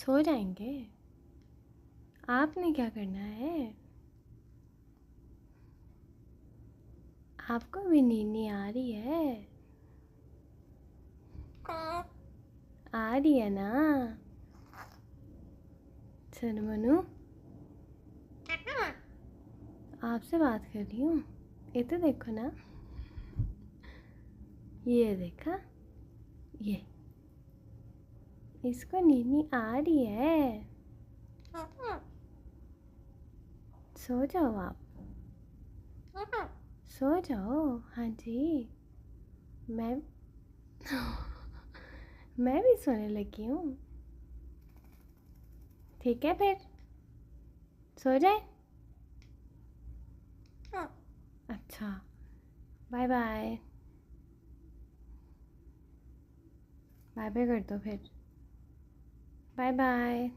सो जाएंगे। आपने क्या करना है? आपको भी नींद नहीं आ रही है? आ रही है ना? सुन मनु, आपसे बात कर रही हूँ। ये तो देखो ना, ये देखा, ये इसको नींद नहीं आ रही है। सो जाओ आप, सो जाओ। हाँ जी, मैं मैं भी सोने लगी हूँ। ठीक है फिर, सो जाए। अच्छा, बाय बाय। बाय बाय कर दो फिर। Bye bye.